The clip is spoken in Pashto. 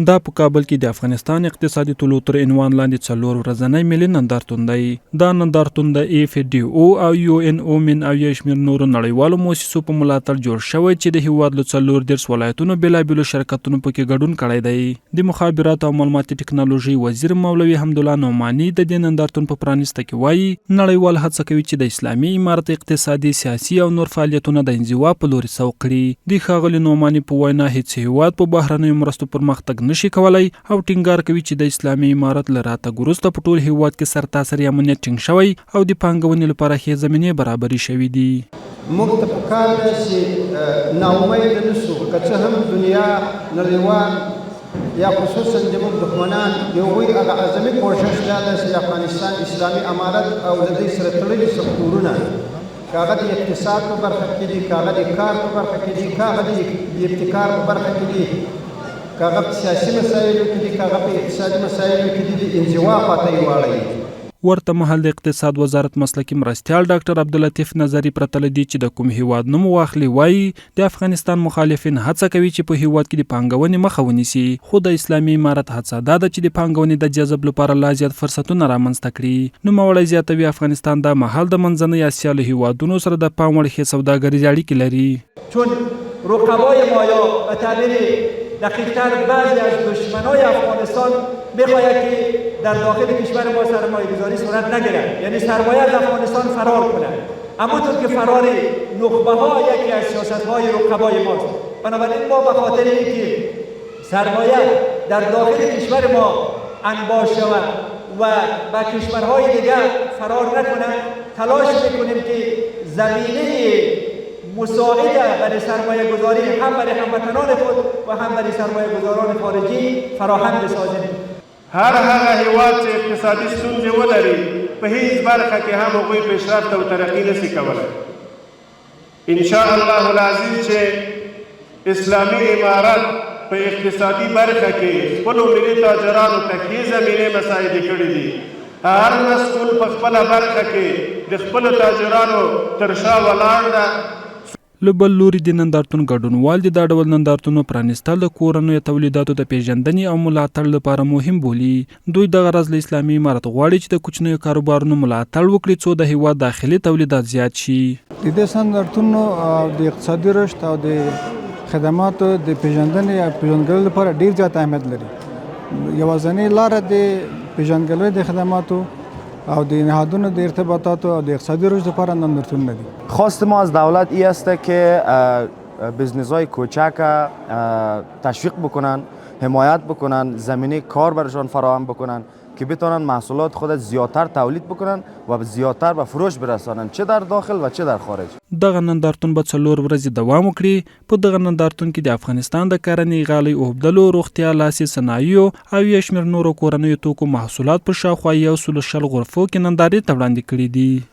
دا په کابل کې د افغانستان اقتصادي طلوع تر عنوان لاندې 4 ورځنی ملي نندارتون دی. دا نندارتون د FAO او UNO من او یو شمېر نورو نړیوالو مؤسسو په ملاتړ جوړ شوی چې د هیواد له 14 ولایتونو بېلابېلو شرکتونو پکې ګډون کړی دی. د مخابراتو او معلوماتي ټکنالوژي وزیر مولوي حمدالله نعماني د دې نندارتون په پرانیسته کې وایي نړیوال هڅه کوي چې د اسلامي امارت اقتصادي، سیاسي او نور فعالیتونه د انزوا په لوري سوق کړي. د ښاغلي نعماني په وینا هیڅ هیواد په بهرنیو مرستو پرمختګ نشي کولای او ټینګار کوي چې د اسلامي امارت له راتګ وروسته په ټول هیواد کې سرتاسري امنیت ټینګ شوی او د پانګونې لپاره ښې زمینې برابرې شوې دي. موږ ته پکار ده چې ناامیده نشو، که څه هم دنیا نړیوال یا خصوصا زموږ دښمنان د هغوی هغه اعظمي کوښښ دا ده چې د افغانستان اسلامي امارت او د دوی سره تړلي سکتورونه که هغه د اقتصاد په برخه کې دي، که هغه د کار په برخه کې دي، که هغه د ابتکار په برخه کې دي، که هغه په سیاسي مسایلو کې دي، که هغه په اقتصادي مسایلو کې دي، د انزوا خواته یې واړوي. ورته مهال د اقتصاد وزارت مسلکي مرستیال ډاکټر عبداللطیف نظري پرته له دې چې د کوم هیواد نوم واخلي وایي د افغانستان مخالفین هڅه کوي چې په هیواد کې د پانګونې مخه ونیسي، خو د اسلامي امارت هڅه دا ده چې د پانګونې د جذب لپاره لا زیات فرصتونه رامنځته کړي. نوموړی زیاتوي افغانستان د مهال د منځنۍ اسیا له هیوادونو سره د پام وړ ښې سوداګریزې اړیکې لري. چون رقبای ما یا به تعبیر دقیق‌تر بعضی از دشمنای افغانستان می‌خواهد که در داخل کشور ما سرمایه‌گذاری صورت نگیرد، یعنی سرمایه از افغانستان فرار کند. همونطور که فرار نخبه‌ها یکی از سیاست‌های رقبای ماست. بنابراین ما به خاطر اینکه سرمایه در داخل کشور ما انباش شود و به کشورهای دیگر فرار نکند تلاش می‌کنیم که زمینه مساعده برای سرمایه گذاری هم برای هموطنان خود و هم برای سرمایه گذاران خارجی فراهم بسازیم. هر هغه هیواد چې اقتصادي ستونزې ولري په هیڅ برخه کې هم هغوی پیشرفت او ترقي نشي کولی. انشاء الله العزیز چې اسلامي امارت په اقتصادي برخه کې خپلو ملي تاجرانو ته ښې زمینې مساعدې کړي دي. هر مسؤل په خپله برخه کې د خپلو تاجرانو تر شا ولاړ ده. له بل لوري د نندارتون ګډونوال د دا ډول نندارتونو پرانیستل د کورنیو تولیداتو د پیژندنې او ملاتړ لپاره مهم بولي. دوی دغه راز له اسلامي امارت غواړي چې د کوچنیو کاروبارونو ملاتړ وکړي څو د هیواد داخلي تولیدات زیات شي. د دې نندارتونو د اقتصادي رشد او د خدماتو د پیژندنې او پیژندګلوۍ لپاره ډیر زیات اهمیت لري. یوازینۍ لاره د پیژندګلوۍ د خدماتو او د نهادونو د ارتباطاتو او د اقتصادی رشد لپاره نندارتونونه دي. خواست ما از دولت این است که بزنس‌های کوچک تشویق بکنن، حمایت بکنن، زمینه کار برشان فراهم بکنن که بتونن محصولات خود زیادتر تولید بکنن و زیادتر به فروش برسانن، چه در داخل و چه در خارج. دغه نندارتون به 4 ورځې دوام وکړي. په دغه نندارتون کې د افغانستان د کرنې، غالۍ اوبدلو، روغتیا، لاسي صنایعو او یو شمېر نورو کورنیو توکو محصولات په شاوخوا 160 غرفو کې نندارې ته وړاندې کړي دي.